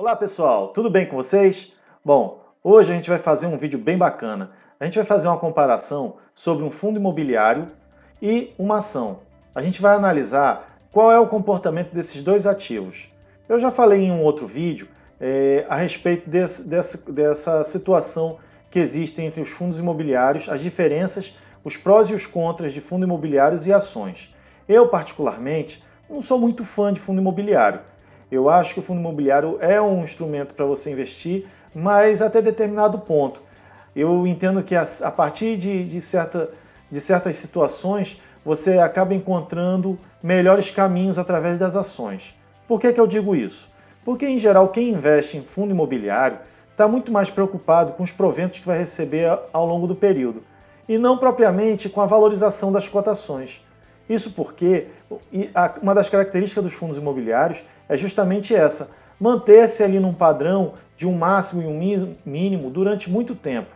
Olá pessoal, tudo bem com vocês? Bom, hoje a gente vai fazer um vídeo bem bacana. A gente vai fazer uma comparação sobre um fundo imobiliário e uma ação. A gente vai analisar qual é o comportamento desses dois ativos. Eu já falei em um outro vídeo a respeito dessa situação que existe entre os fundos imobiliários, as diferenças, os prós e os contras de fundos imobiliários e ações. Eu, particularmente, não sou muito fã de fundo imobiliário. Eu acho que o fundo imobiliário é um instrumento para você investir, mas até determinado ponto. Eu entendo que a partir de certas situações você acaba encontrando melhores caminhos através das ações. Por que eu digo isso? Porque, em geral, quem investe em fundo imobiliário está muito mais preocupado com os proventos que vai receber ao longo do período, e não propriamente com a valorização das cotações. Isso porque uma das características dos fundos imobiliários é justamente essa, manter-se ali num padrão de um máximo e um mínimo durante muito tempo.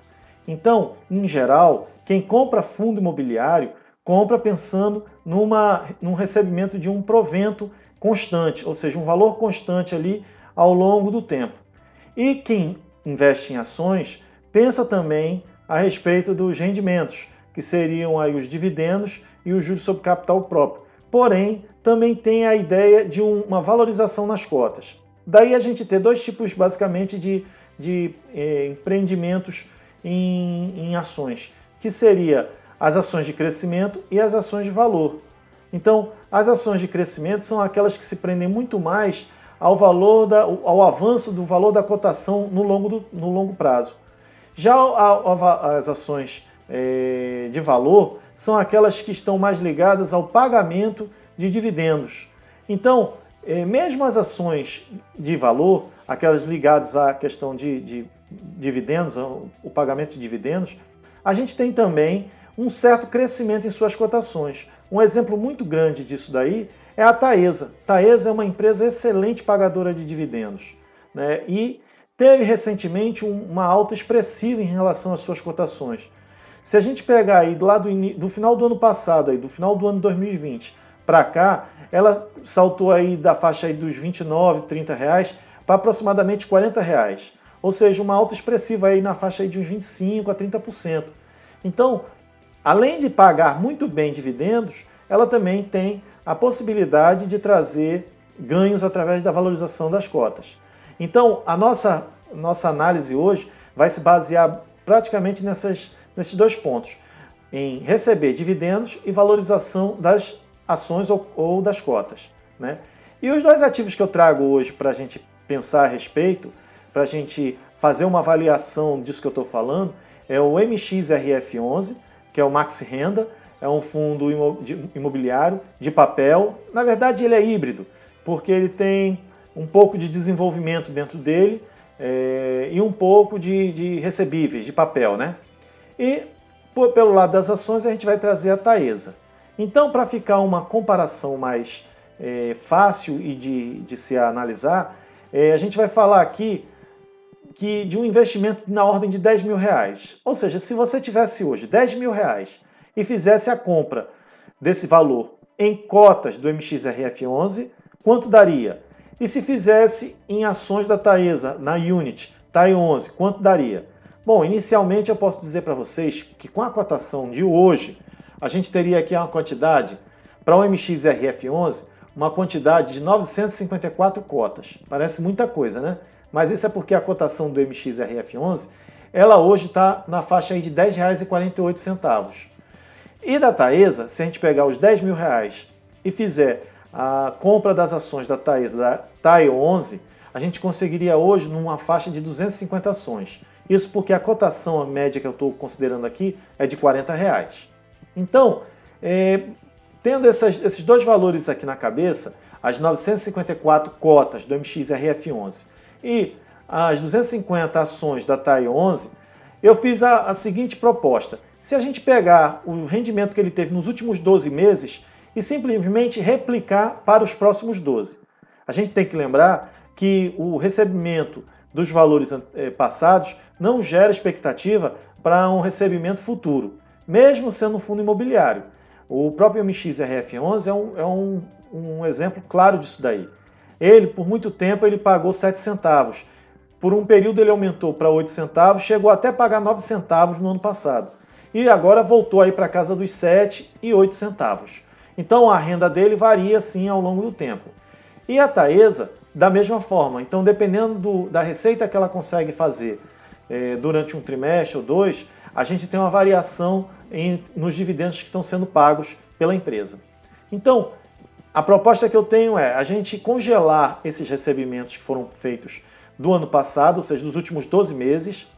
Então, em geral, quem compra fundo imobiliário compra pensando num recebimento de um provento constante, ou seja, um valor constante ali ao longo do tempo. E quem investe em ações pensa também a respeito dos rendimentos, que seriam aí os dividendos e os juros sobre capital próprio. Porém, também tem a ideia de uma valorização nas cotas. Daí a gente ter dois tipos, basicamente, de empreendimentos em ações, que seria as ações de crescimento e as ações de valor. Então, as ações de crescimento são aquelas que se prendem muito mais ao avanço do valor da cotação no longo prazo. Já as ações de valor são aquelas que estão mais ligadas ao pagamento de dividendos. Então, mesmo as ações de valor, aquelas ligadas à questão de dividendos, o pagamento de dividendos, a gente tem também um certo crescimento em suas cotações. Um exemplo muito grande disso daí é a Taesa. Taesa é uma empresa excelente pagadora de dividendos, né? E teve recentemente uma alta expressiva em relação às suas cotações. Se a gente pegar aí do final do ano passado, aí, do final do ano 2020 para cá, ela saltou aí da faixa aí dos 29, 30 reais para aproximadamente 40 reais. Ou seja, uma alta expressiva aí na faixa aí de uns 25 a 30%. Então, além de pagar muito bem dividendos, ela também tem a possibilidade de trazer ganhos através da valorização das cotas. Então, a nossa análise hoje vai se basear praticamente nesses dois pontos, em receber dividendos e valorização das ações ou das cotas, né? E os dois ativos que eu trago hoje para a gente pensar a respeito, para a gente fazer uma avaliação disso que eu estou falando, é o MXRF11, que é o Maxi Renda, é um fundo imobiliário de papel. Na verdade, ele é híbrido, porque ele tem um pouco de desenvolvimento dentro dele e um pouco de recebíveis, de papel, né? E pelo lado das ações, a gente vai trazer a Taesa. Então, para ficar uma comparação mais fácil e de se analisar, a gente vai falar aqui de um investimento na ordem de 10 mil reais. Ou seja, se você tivesse hoje 10 mil reais e fizesse a compra desse valor em cotas do MXRF11, quanto daria? E se fizesse em ações da Taesa, na Unity, TAI11, quanto daria? Bom, inicialmente eu posso dizer para vocês que com a cotação de hoje, a gente teria aqui uma quantidade, para o MXRF11, uma quantidade de 954 cotas. Parece muita coisa, né? Mas isso é porque a cotação do MXRF11, ela hoje está na faixa aí de R$ 10,48. E da Taesa, se a gente pegar os 10 mil reais e fizer a compra das ações da Taesa, da TAI11, a gente conseguiria hoje numa faixa de 250 ações. Isso porque a cotação média que eu estou considerando aqui é de R$ 40 reais. Então, tendo esses dois valores aqui na cabeça, as 954 cotas do MXRF11 e as 250 ações da TAI11, eu fiz a seguinte proposta. Se a gente pegar o rendimento que ele teve nos últimos 12 meses e simplesmente replicar para os próximos 12. A gente tem que lembrar que o recebimento dos valores passados não gera expectativa para um recebimento futuro, mesmo sendo um fundo imobiliário. O próprio MXRF11 é um exemplo claro disso daí. Ele, por muito tempo, ele pagou 7 centavos. Por um período ele aumentou para 8 centavos, chegou até a pagar 9 centavos no ano passado. E agora voltou aí para casa dos 7 e 8 centavos. Então a renda dele varia sim ao longo do tempo. E a Taesa, da mesma forma. Então, dependendo da receita que ela consegue fazer durante um trimestre ou dois, a gente tem uma variação nos dividendos que estão sendo pagos pela empresa. Então, a proposta que eu tenho é a gente congelar esses recebimentos que foram feitos do ano passado, ou seja, dos últimos 12 meses,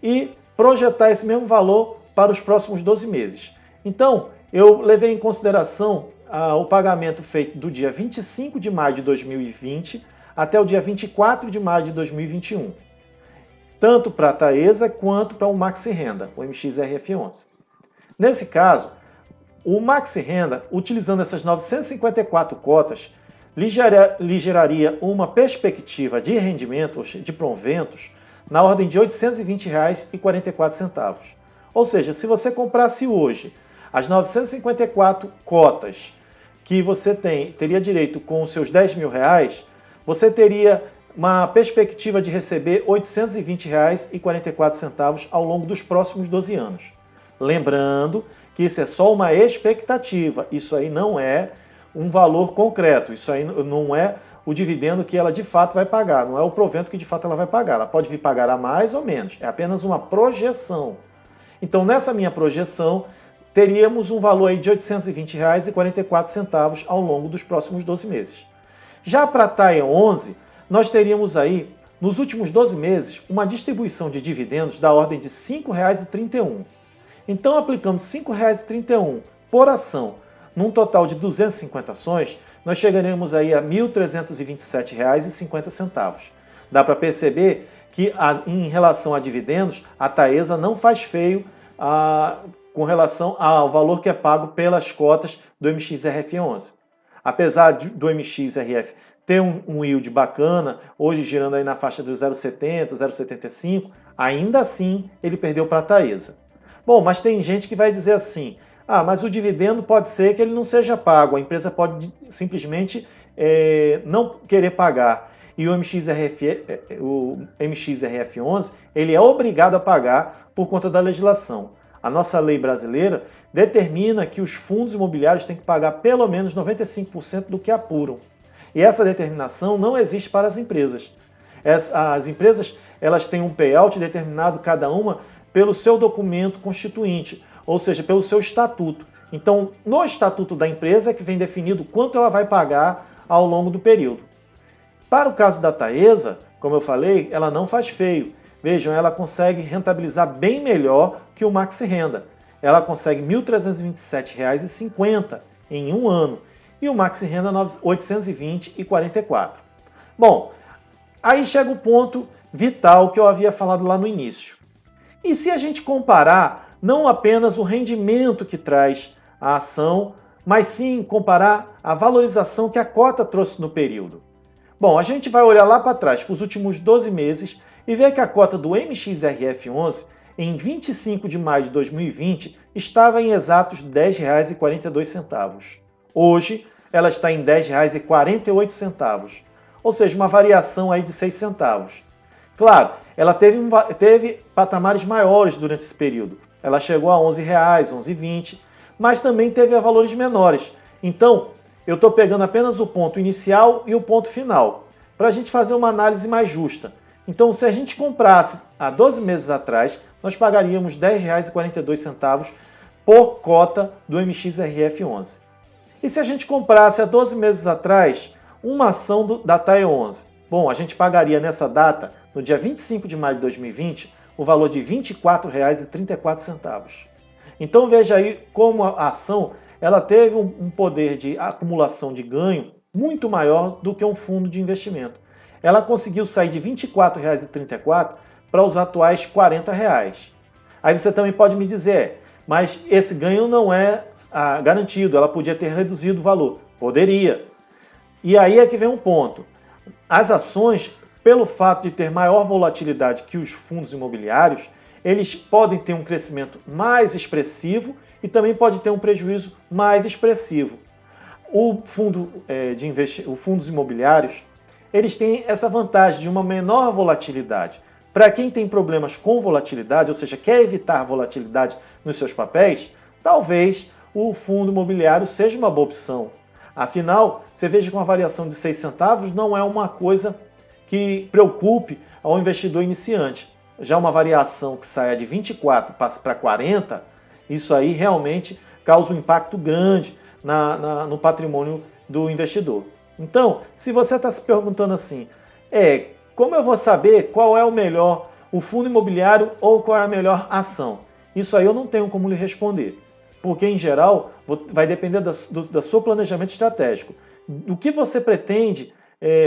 e projetar esse mesmo valor para os próximos 12 meses. Então, eu levei em consideração o pagamento feito do dia 25 de maio de 2020 até o dia 24 de maio de 2021, tanto para a Taesa quanto para o Maxi Renda, o MXRF11. Nesse caso, o Maxi Renda, utilizando essas 954 cotas, lhe geraria uma perspectiva de rendimento, de proventos, na ordem de R$ 820,44. Ou seja, se você comprasse hoje as 954 cotas que você teria direito com os seus R$ 10.000, você teria uma perspectiva de receber R$ 820,44 ao longo dos próximos 12 anos. Lembrando que isso é só uma expectativa, isso aí não é um valor concreto, isso aí não é o dividendo que ela de fato vai pagar, não é o provento que de fato ela vai pagar. Ela pode vir pagar a mais ou menos, é apenas uma projeção. Então, nessa minha projeção, teríamos um valor aí de R$ 820,44 ao longo dos próximos 12 meses. Já para a TAEA 11, nós teríamos aí, nos últimos 12 meses, uma distribuição de dividendos da ordem de R$ 5,31. Então, aplicando R$ 5,31 por ação, num total de 250 ações, nós chegaremos aí a R$ 1.327,50. Dá para perceber que, em relação a dividendos, a Taesa não faz feio com relação ao valor que é pago pelas cotas do MXRF11. Apesar do MXRF ter um yield bacana, hoje girando aí na faixa dos 0,70, 0,75, ainda assim ele perdeu para a Taesa. Bom, mas tem gente que vai dizer assim, mas o dividendo pode ser que ele não seja pago, a empresa pode simplesmente não querer pagar. E o MXRF11 ele é obrigado a pagar por conta da legislação. A nossa lei brasileira determina que os fundos imobiliários têm que pagar pelo menos 95% do que apuram. E essa determinação não existe para as empresas. As empresas elas têm um payout determinado cada uma pelo seu documento constituinte, ou seja, pelo seu estatuto. Então, no estatuto da empresa é que vem definido quanto ela vai pagar ao longo do período. Para o caso da Taesa, como eu falei, ela não faz feio. Vejam, ela consegue rentabilizar bem melhor que o Maxi Renda. Ela consegue R$ 1.327,50 em um ano e o Maxi Renda R$ 820,44. Bom, aí chega o ponto vital que eu havia falado lá no início. E se a gente comparar não apenas o rendimento que traz a ação, mas sim comparar a valorização que a cota trouxe no período? Bom, a gente vai olhar lá para trás, para os últimos 12 meses, e ver que a cota do MXRF11, em 25 de maio de 2020, estava em exatos R$ 10,42. Hoje, ela está em R$ 10,48, ou seja, uma variação aí de 6 centavos. Claro, ela teve patamares maiores durante esse período. Ela chegou a R$ 11,00, R$ 11,20, mas também teve valores menores. Então, eu estou pegando apenas o ponto inicial e o ponto final, para a gente fazer uma análise mais justa. Então, se a gente comprasse há 12 meses atrás, nós pagaríamos R$ 10,42 por cota do MXRF11. E se a gente comprasse há 12 meses atrás uma ação da TAEA 11? Bom, a gente pagaria nessa data, no dia 25 de maio de 2020, o valor de R$ 24,34. Então veja aí como a ação ela teve um poder de acumulação de ganho muito maior do que um fundo de investimento. Ela conseguiu sair de R$ 24,34 para os atuais R$ 40. Aí você também pode me dizer, mas esse ganho não é garantido, ela podia ter reduzido o valor. Poderia. E aí é que vem um ponto. As ações, pelo fato de ter maior volatilidade que os fundos imobiliários, eles podem ter um crescimento mais expressivo e também pode ter um prejuízo mais expressivo. Os fundos imobiliários, eles têm essa vantagem de uma menor volatilidade. Para quem tem problemas com volatilidade, ou seja, quer evitar volatilidade nos seus papéis, talvez o fundo imobiliário seja uma boa opção. Afinal, você veja que uma variação de 6 centavos não é uma coisa que preocupe ao investidor iniciante. Já uma variação que saia de 24 passa para 40, isso aí realmente causa um impacto grande no patrimônio do investidor. Então, se você está se perguntando assim, como eu vou saber qual é o melhor, o fundo imobiliário ou qual é a melhor ação? Isso aí eu não tenho como lhe responder, porque em geral vai depender do seu planejamento estratégico, do que você pretende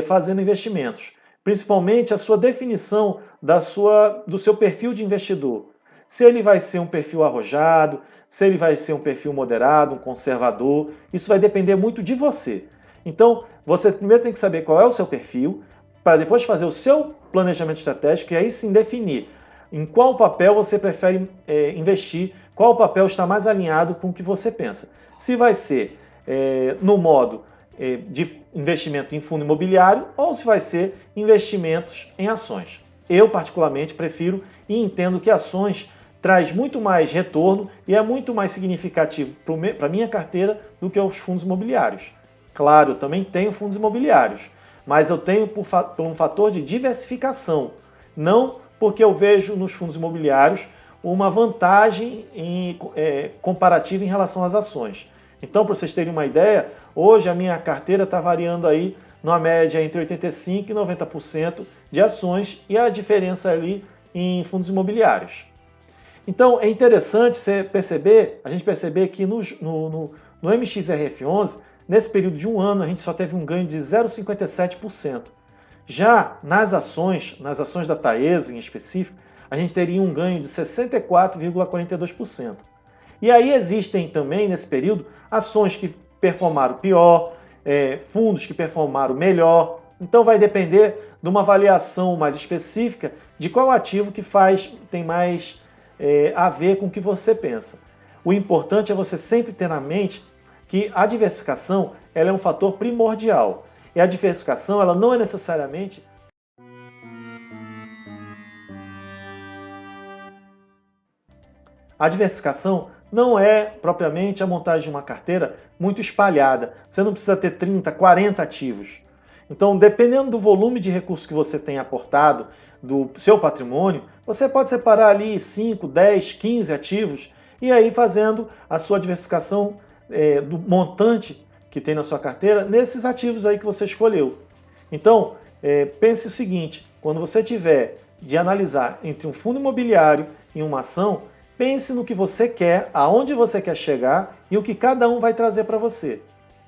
fazer no investimentos, principalmente a sua definição do seu perfil de investidor. Se ele vai ser um perfil arrojado, se ele vai ser um perfil moderado, um conservador, isso vai depender muito de você. Então, você primeiro tem que saber qual é o seu perfil, para depois fazer o seu planejamento estratégico e aí sim definir em qual papel você prefere investir, qual papel está mais alinhado com o que você pensa. Se vai ser no modo de investimento em fundo imobiliário ou se vai ser investimentos em ações. Eu, particularmente, prefiro e entendo que ações traz muito mais retorno e é muito mais significativo para a minha carteira do que os fundos imobiliários. Claro, eu também tenho fundos imobiliários, mas eu tenho por um fator de diversificação, não porque eu vejo nos fundos imobiliários uma vantagem comparativa em relação às ações. Então, para vocês terem uma ideia, hoje a minha carteira está variando aí numa média entre 85% e 90% de ações e a diferença ali em fundos imobiliários. Então, é interessante a gente perceber que no MXRF11, nesse período de um ano, a gente só teve um ganho de 0,57%. Já nas ações da Taesa em específico, a gente teria um ganho de 64,42%. E aí existem também, nesse período, ações que performaram pior, fundos que performaram melhor. Então vai depender de uma avaliação mais específica de qual ativo que tem mais a ver com o que você pensa. O importante é você sempre ter na mente que a diversificação ela é um fator primordial. E a diversificação ela não é necessariamente não é propriamente a montagem de uma carteira muito espalhada. Você não precisa ter 30, 40 ativos. Então, dependendo do volume de recursos que você tem aportado, do seu patrimônio, você pode separar ali 5, 10, 15 ativos e aí fazendo a sua diversificação do montante que tem na sua carteira nesses ativos aí que você escolheu. Então, pense o seguinte, quando você tiver de analisar entre um fundo imobiliário e uma ação, pense no que você quer, aonde você quer chegar e o que cada um vai trazer para você,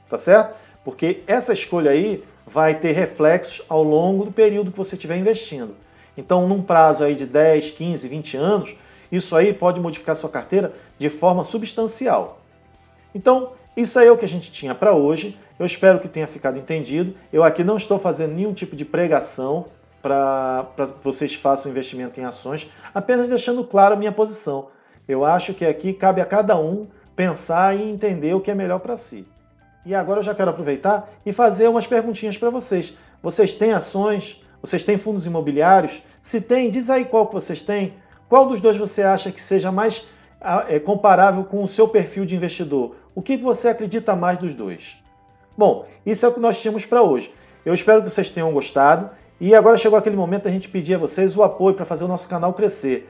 tá certo? Porque essa escolha aí vai ter reflexos ao longo do período que você estiver investindo. Então, num prazo aí de 10, 15, 20 anos, isso aí pode modificar sua carteira de forma substancial. Então, isso aí é o que a gente tinha para hoje. Eu espero que tenha ficado entendido. Eu aqui não estou fazendo nenhum tipo de pregação para vocês façam investimento em ações, apenas deixando claro a minha posição. Eu acho que aqui cabe a cada um pensar e entender o que é melhor para si. E agora eu já quero aproveitar e fazer umas perguntinhas para vocês. Vocês têm ações? Vocês têm fundos imobiliários? Se tem, diz aí qual que vocês têm. Qual dos dois você acha que seja mais comparável com o seu perfil de investidor? O que você acredita mais dos dois? Bom, isso é o que nós tínhamos para hoje. Eu espero que vocês tenham gostado. E agora chegou aquele momento da gente pedir a vocês o apoio para fazer o nosso canal crescer.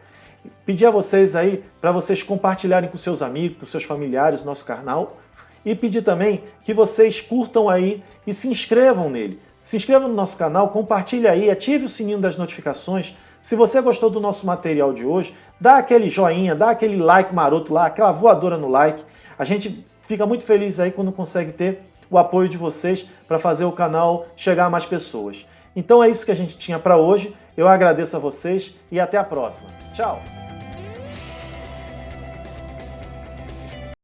Pedir a vocês aí para vocês compartilharem com seus amigos, com seus familiares o nosso canal. E pedir também que vocês curtam aí e se inscrevam nele. Se inscreva no nosso canal, compartilhe aí, ative o sininho das notificações. Se você gostou do nosso material de hoje, dá aquele joinha, dá aquele like maroto lá, aquela voadora no like. A gente fica muito feliz aí quando consegue ter o apoio de vocês para fazer o canal chegar a mais pessoas. Então é isso que a gente tinha para hoje. Eu agradeço a vocês e até a próxima. Tchau!